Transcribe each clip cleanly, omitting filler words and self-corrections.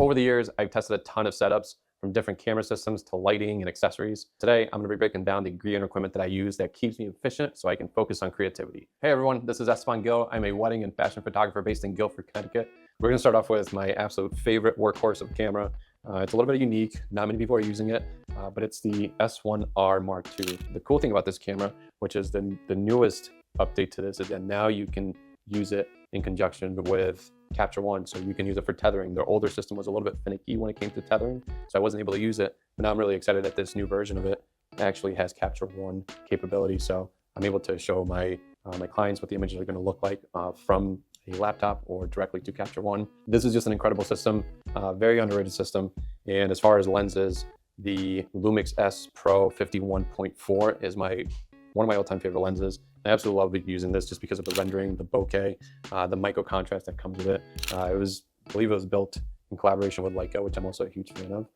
Over the years, I've tested a ton of setups from different camera systems to lighting and accessories. Today, I'm going to be breaking down the gear and equipment that I use that keeps me efficient so I can focus on creativity. Hey everyone, this is Esteban Gill. I'm a wedding and fashion photographer based in Guilford, Connecticut. We're going to start off with my absolute favorite workhorse of camera. It's a little bit unique. Not many people are using it, but it's the S1R Mark II. The cool thing about this camera, which is the newest update to this, is that now you can use it in conjunction with Capture One, so you can use it for tethering. Their older system was a little bit finicky when it came to tethering, so I wasn't able to use it. But now I'm really excited that this new version of it actually has Capture One capability, so I'm able to show my my clients what the images are going to look like from a laptop or directly to Capture One. This is just an incredible system, very underrated system. And as far as lenses, the Lumix S Pro 51.4 is one of my all-time favorite lenses. I absolutely love using this just because of the rendering, the bokeh, the micro contrast that comes with it. I believe it was built in collaboration with Leica, which I'm also a huge fan of.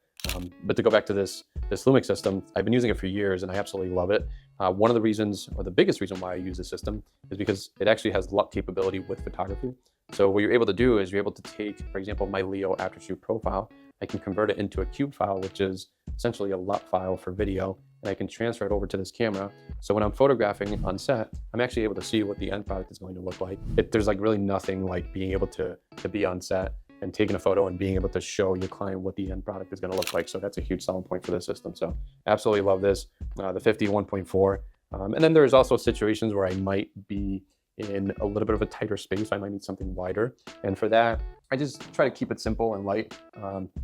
But to go back to this Lumix system, I've been using it for years and I absolutely love it. One of the reasons, or the biggest reason why I use this system, is because it actually has LUT capability with photography. So what you're able to do is you're able to take, for example, my Leo Aftershoot profile, I can convert it into a cube file, which is essentially a LUT file for video, and I can transfer it over to this camera. So when I'm photographing on set, I'm actually able to see what the end product is going to look like. There's like really nothing like being able to be on set and taking a photo and being able to show your client what the end product is going to look like. So that's a huge selling point for this system. So absolutely love this, the 51.4. And then there's also situations where I might be in a little bit of a tighter space. I might need something wider. And for that, I just try to keep it simple and light.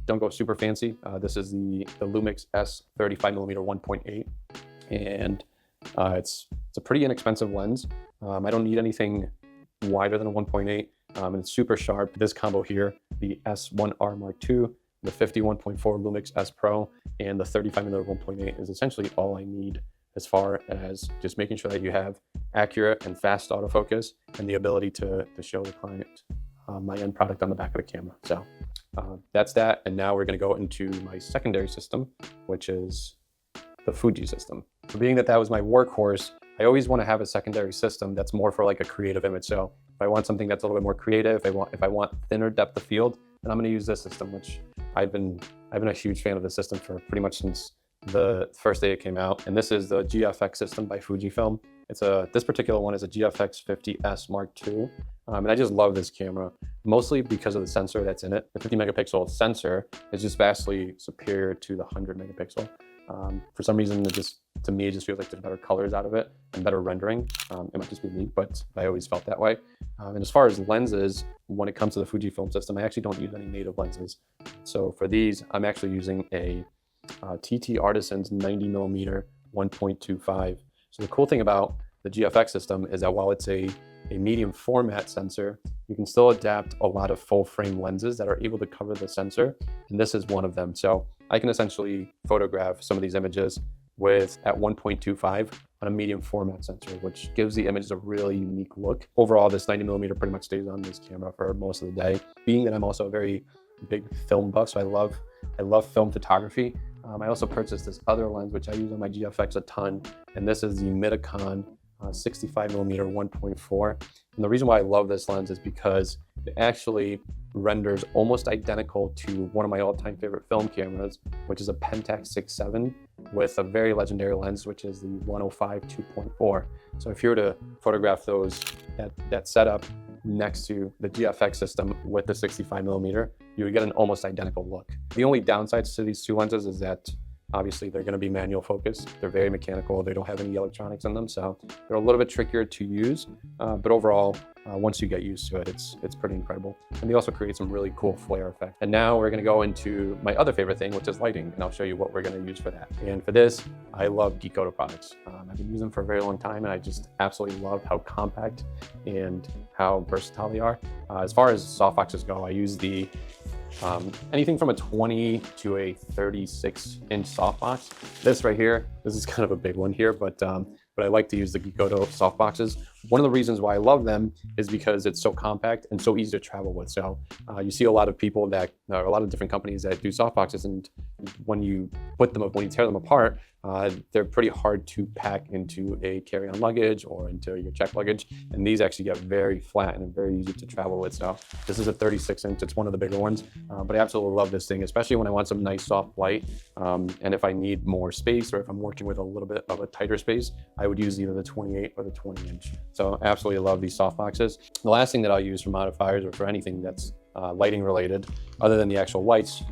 Don't go super fancy. This is the Lumix S 35mm 1.8. And it's a pretty inexpensive lens. I don't need anything wider than a 1.8. And it's super sharp. This combo here, the S1R Mark II, the 51.4 Lumix S Pro, and the 35mm 1.8 is essentially all I need as far as just making sure that you have accurate and fast autofocus and the ability to show the client my end product on the back of the camera. So that's that. And now we're going to go into my secondary system, which is the Fuji system. So being that was my workhorse, I always want to have a secondary system that's more for like a creative image. So if I want something that's a little bit more creative, if I want thinner depth of field, then I'm going to use this system, which I've been a huge fan of this system for pretty much since the first day it came out. And this is the GFX system by Fujifilm. This particular one is a GFX 50S Mark II. And I just love this camera, mostly because of the sensor that's in it. The 50 megapixel sensor is just vastly superior to the 100 megapixel. For some reason, to me, it just feels like there's better colors out of it and better rendering. It might just be me, but I always felt that way. And as far as lenses, when it comes to the Fujifilm system, I actually don't use any native lenses. So for these, I'm actually using a TT Artisan's 90mm 1.25. So the cool thing about the GFX system is that while it's a medium format sensor, you can still adapt a lot of full frame lenses that are able to cover the sensor. And this is one of them. So I can essentially photograph some of these images at 1.25 on a medium format sensor, which gives the images a really unique look. Overall, this 90mm pretty much stays on this camera for most of the day. Being that I'm also a very big film buff, so I love film photography. I also purchased this other lens, which I use on my GFX a ton, and this is the Midicon 65mm 1.4. And the reason why I love this lens is because it actually renders almost identical to one of my all-time favorite film cameras, which is a Pentax 6.7 with a very legendary lens, which is the 105 2.4. So if you were to photograph that setup next to the GFX system with the 65mm, you would get an almost identical look. The only downsides to these two lenses is that obviously they're going to be manual focus. They're very mechanical. They don't have any electronics in them, so they're a little bit trickier to use. But overall, once you get used to it, it's pretty incredible. And they also create some really cool flare effect. And now we're going to go into my other favorite thing, which is lighting, and I'll show you what we're going to use for that. And for this, I love Geekoto products. I've been using them for a very long time, and I just absolutely love how compact and how versatile they are. As far as softboxes go, I use anything from a 20 to a 36-inch softbox. This right here, this is kind of a big one here, but I like to use the Geekoto softboxes. One of the reasons why I love them is because it's so compact and so easy to travel with. So you see a lot of people a lot of different companies that do softboxes, and when you tear them apart, they're pretty hard to pack into a carry-on luggage or into your checked luggage. And these actually get very flat and very easy to travel with. So this is a 36-inch. It's one of the bigger ones, but I absolutely love this thing, especially when I want some nice soft light. And if I need more space, or if I'm working with a little bit of a tighter space, I would use either the 28 or the 20-inch. So absolutely love these soft boxes. The last thing that I'll use for modifiers or for anything that's lighting related, other than the actual lights,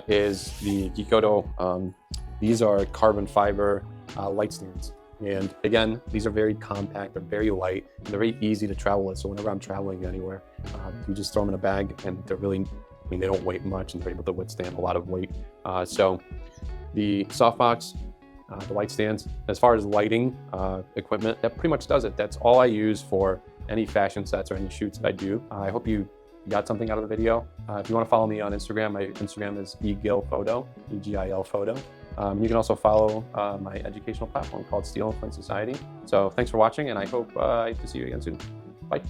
is the Gikodo. These are carbon fiber light stands. And again, these are very compact, they're very light, and they're very easy to travel with. So whenever I'm traveling anywhere, you just throw them in a bag, and they're really, they don't weigh much, and they're able to withstand a lot of weight. So the softbox, the light stands, as far as lighting equipment, that pretty much does it. That's all I use for any fashion sets or any shoots that I do. I hope you got something out of the video. If you want to follow me on Instagram, my Instagram is egilphoto, E-G-I-L photo. You can also follow my educational platform called Steel and Flint Society. So thanks for watching, and I hope to see you again soon. Bye.